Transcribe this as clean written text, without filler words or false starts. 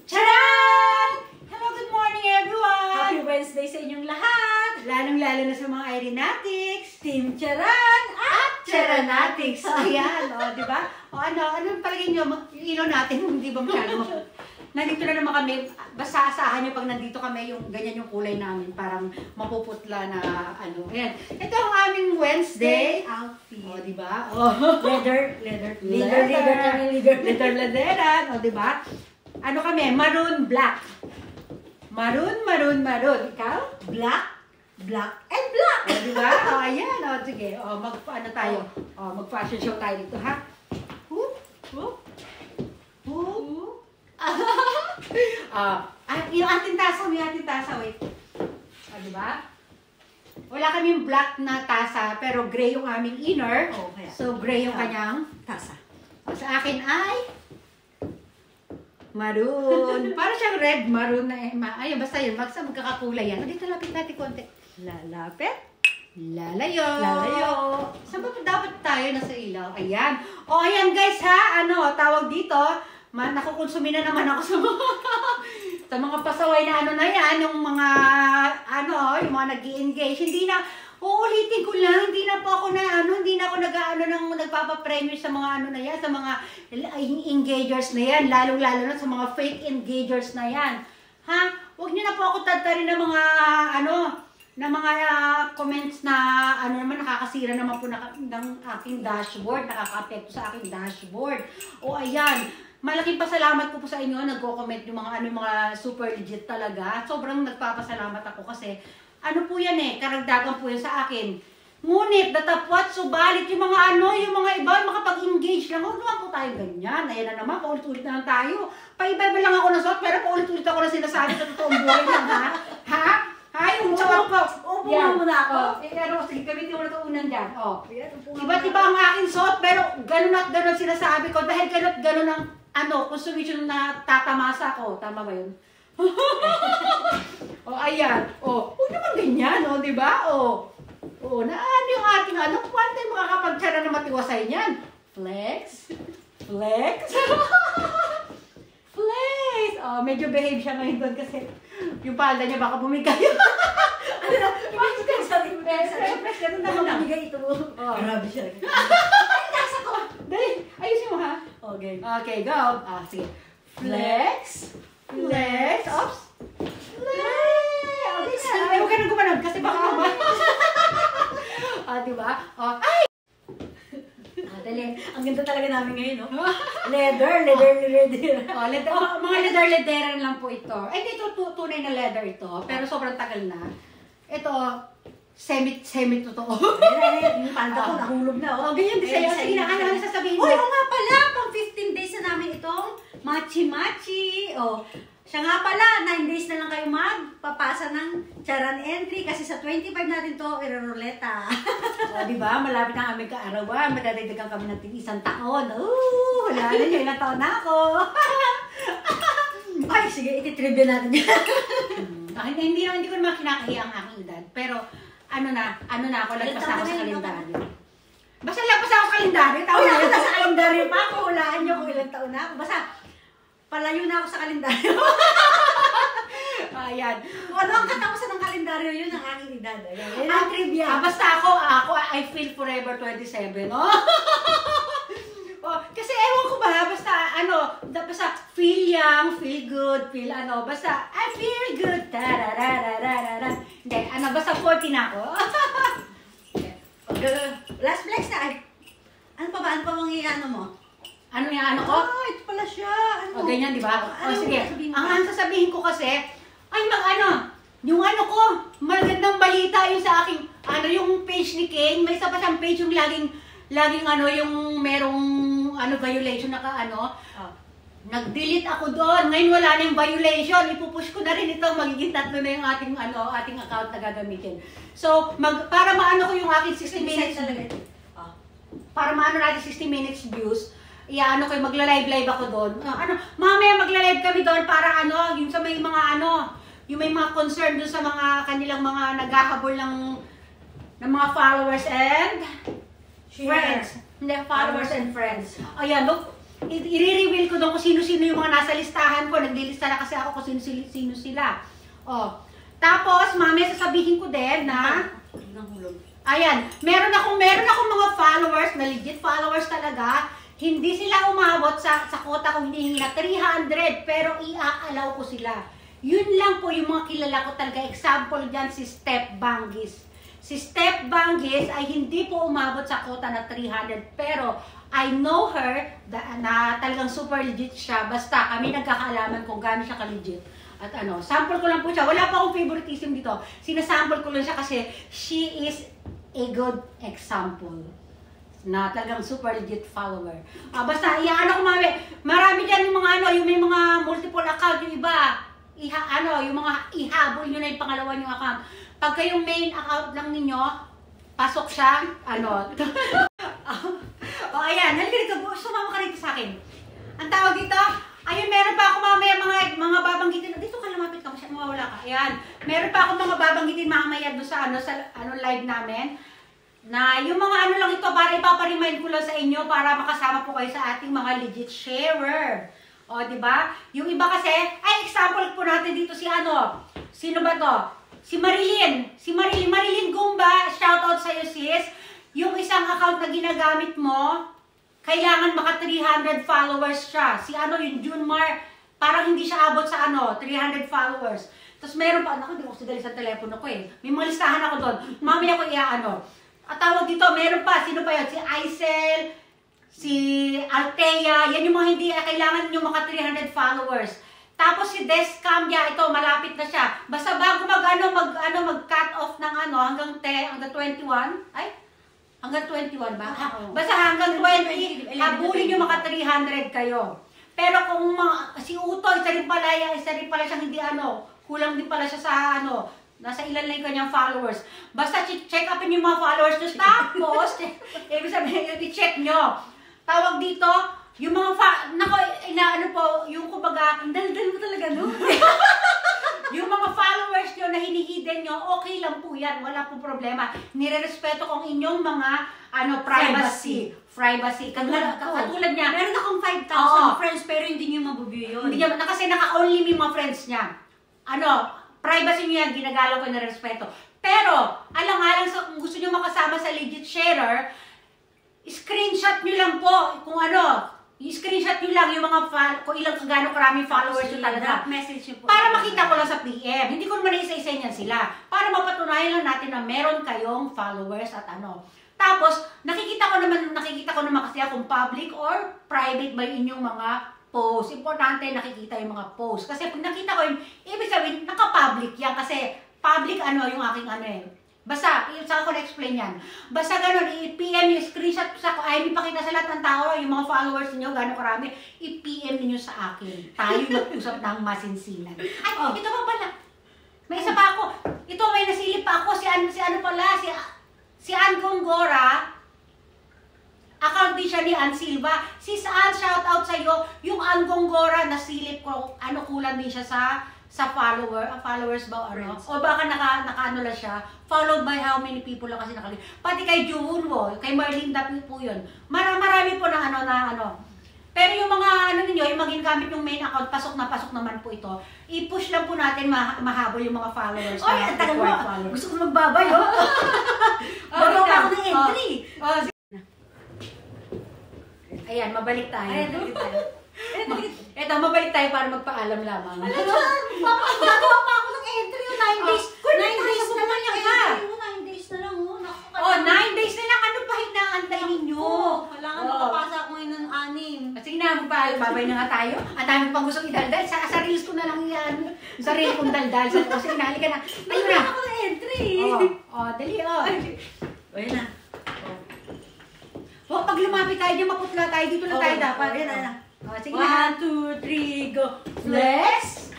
Charan! Hello, good morning everyone! Happy Wednesday sa inyong lahat! Lalong-lalo na sa mga Irenatics, Team Charan at Charanatics. Ayan, o, di ba? O anong palagay nyo? Yung ilaw natin, hindi ba masyado? Nandito na naman kami, basta asahan nyo pag nandito kami, yung ganyan yung kulay namin, parang mapuputla na ano. Ayan. Ito ang aming Wednesday outfit. O, di ba? O, leatheran. O, di ba? Ano kami? Maroon, black. Maroon. Ikaw? Black, and black! O, di ba? O, ayan. O, sige. O, ano tayo? O, mag-fashion show tayo dito, ha? Whoop. Yung ating tasa, wait. O, di ba? Wala kaming black na tasa, pero gray yung aming inner. Oh, kaya. So, gray yung kanyang Tasa. o, sa akin ay maroon. Para siyang red, maroon na ayun, basta yun. Basta magkakakulay yan. O, dito lapit natin konti. Lalapit. Lalayo. Saan ba dapat tayo nasa ilaw? Ayan. O, ayan guys ha. Ano, tawag dito. Nakukonsumi na naman ako sa mga sa mga pasaway na ano na yan. Yung mga, yung mga nag-i-engage. Uulitin ko lang, hindi na ako nagpapapremyo sa mga na yan, sa mga engagers na yan, lalong-lalo na sa mga fake engagers na yan. Ha? Huwag niyo na po ako tadtarin ng mga, comments na, naman, nakakasira naman po ng aking dashboard, nakaka-apekto sa aking dashboard. O, ayan. Malaking pasalamat ko po sa inyo, nagko-comment yung mga super legit talaga. Sobrang nagpapasalamat ako kasi, po yan karagdagan po yan sa akin. Ngunit, datapwat, subalit, yung mga iba, makapag-engage lang. Huwag naman po tayo ganyan. Ayan na naman, paulit-ulit na lang tayo. Pa-iba-iba lang ako ng suot, pero paulit-ulit ako na sinasabi sa totoong buhay lang, ha? Ha? Yung tsawag ko. Upo muna ako. Sige, gamitin mo na ito unang dyan. Iba't iba ang aking suot, pero ganun at ganun sinasabi ko. Dahil ganun ang, consumption na tatamasa ko. Tama ba yun? Ayan. Huwag naman ganyan, di ba? Na yung ating kung tayo makakapagtsara na matiwasay niyan? Flex. Medyo behave siya ngayon doon kasi yung palda niya baka bumigay. Flex, ganun na lang. Bumigay ito. Grabe siya. Ay, nasa ko. Dali, ayusin mo ha. Okay, go. Sige. Flex. Oops. Ay, huwag ka nang gumanap kasi baka diba? Ay! Dali. Ang ganda talaga namin ngayon, no? Leather. Mga leather lang po ito. Ito tunay na leather ito, pero sobrang tagal na. Ito, semi-totoo. Yung palda ko, nahulog na, ganyan din sa'yo. Sige na, ano sasabihin mo? Uy, nga pala, pang 15 days na namin itong machi-machi. Siya nga pala, 9 days na lang kayo magpapasa ng Charan entry kasi sa 25 natin to iroroleta. Diba? Malapit na aming kaarawan. Madadagdagan kami ng isang taon. Wala na yun. Ilang taon na ako. Ay, sige, ititrivia natin yan. Hindi ko naman kinakahiya ang aking edad. Pero, ako, lagpas na ako sa kalendaryo. Basta lagpas ako sa kalendaryo. Wala ko na sa kalendaryo pa. Hulaan nyo kung ilang taon na ako. Basta, palayo na ako sa kalendaryo. Ayan. Kung ano ang katapusan ng kalendaryo, yun ang aking edad. Ayan ang trivia. Basta ako, I feel forever 27, no? Kasi ewan ko ba, basta feel young, feel good, basta I feel good. Hindi, basta 40 na ako. Last flex na. Ano pa mga mo? Ano yung ko? Ito pala siya. Ganyan, di ba? Sige. Ang sasabihin ko kasi, yung ko, magandang balita yung sa aking, yung page ni Kane, may isa pa siyang page yung laging, yung merong, violation nag-delete ako doon. Ngayon wala na yung violation. Ipupush ko na rin ito. Magiging 3 na yung ating account na gagamitin. So, para maano ko yung aking 60 minutes, para maano natin 60 minutes views, ko magla-live ako doon. Mamaya magla-live kami doon para yung sa may mga yung may mga concern doon sa mga kanilang mga naghahabol ng mga followers and friends. Hindi, followers and friends. Ayan, look. i-reveal ko doon kung sino-sino yung mga nasa listahan ko. Naglilista na kasi ako kung sino-sino sila. Oh. Tapos, mamaya sasabihin ko din na, ayan, meron akong mga followers, na legit followers talaga. Hindi sila umabot sa quota kung hinihingi na 300, pero i-allow ko sila. Yun lang po yung mga kilala ko talaga. Example dyan, si Steph Banggis. Si Steph Banggis ay hindi po umabot sa quota na 300, pero I know her na talagang super legit siya. Basta kami nagkakaalaman kung gaano siya ka-legit. At sample ko lang po siya. Wala pa akong favoritism dito. Sinasample ko lang siya kasi she is a good example na talagang super legit follower. Basta, ko marami dyan yung mga yung may mga multiple account, yung iba, yung mga ihabol nyo na yung pangalawa yung account. Pagka yung main account lang ninyo, pasok siya, ayan, halika dito, sumama ka rito sa akin. Ang tawag dito, ayun, meron pa ako mamaya mga babanggitin. Dito ka, lumapit ka, masyadong mawala ka. Ayan, meron pa ako mga babanggitin mamaya doon sa live namin. Na yung mga lang ito, para ipaparemind ko lang sa inyo para makasama po kayo sa ating mga legit sharer. O, diba? Yung iba kasi, example po natin dito si sino ba to? Si Marilyn. Marilyn Gumba, shoutout sa'yo sis. Yung isang account na ginagamit mo, kailangan maka 300 followers siya. Si yung Junmar, parang hindi siya abot sa 300 followers. Tapos meron pa, hindi ko sidali sa telepono ko eh. May mga listahan ako doon. Mamaya ko At tawag dito, meron pa. Sino pa yun? Si Aisel, si Althea. Yan yung mga hindi kailangan nyo maka 300 followers. Tapos si Descambia, ito, malapit na siya. Basta bago mag-cut off ng hanggang 21, hanggang 21 ba? Basta hanggang 20, habulin nyo maka 300 kayo. Pero kung si Uto, isa rin pala siyang hindi kulang din pala siya sa nasa ilan lang yung kanyang followers. Basta check upin yung mga followers nyo. Tapos, ibig sabihin, i-check nyo. Tawag dito, yung mga yung kumbaga, ang dal-dal mo talaga, no? Yung mga followers nyo na hinihiden nyo, okay lang po yan, wala po problema. Nire-respeto kong inyong mga privacy. Katulad niya. Meron akong 5,000 friends, pero hindi nyo mabubyo yun. Hindi niya, kasi naka-only me mga friends niya. Privacy nyo yan, ginagalang ko na respeto. Pero, alang-alang kung gusto nyo makasama sa legit sharer, screenshot nyo lang po kung i-screenshot nyo lang yung mga kung gaano karaming followers nyo talaga. Message nyo po. Para makita ko lang sa PM. Hindi ko naman isa-isa niyan sila. Para mapatunayan lang natin na meron kayong followers at Tapos, nakikita ko naman kasi kung public or private ba inyong mga post. Importante nakikita yung mga post. Kasi pag nakita ko yun, ibig sabihin, naka-public yan. Kasi public yung aking Basta, saan ko na-explain yan. Basta ganun, i-PM nyo, screenshot ko sa hindi pakita sa lahat ng tao, yung mga followers niyo gano'ng karami, i-PM niyo sa akin. Tayo mag-usap ng masinsinan. Ito pa pala. May isa pa ako. Ito, may nasilip pa ako. Si Ann Gongora, account din siya ni Ann Silva. Sis Ann, shoutout sa'yo. Yung Ann Gongora, nasilip ko, kulang din siya sa followers ba Friends. O baka naka lang siya, followed by how many people lang kasi nakali. Pati kay Junwo, kay Marlinda po yun. Marami po na Pero yung mga ninyo, yung ginagamit yung main account, pasok naman po ito. I-push lang po natin mahabol yung mga followers. Ang tagal mo. Gusto ko magbabay, Bago pa ako ng entry. Ayan, mabalik tayo. Ito, mabalik tayo para magpaalam lamang. Gagawa pa ako ng entry yung 9 days. 9 days na lang yung entry. 9 days na lang, 9 days na lang. Ano pa hinaantay ninyo? Kailangan makapasa ako ngayon ng 6. Sige na, babay na nga tayo. Ang dami pang gustong idaldal. Sa reels ko na lang yan. Sa reels kong daldal. Sige na, halika na. Tayo na. Ako ng entry. Dali, Ayan na. Pag lumapit tayo, maputla tayo. Dito lang tayo dapat. Ayan na. Sige na. 1, 2, 3, go. Flex.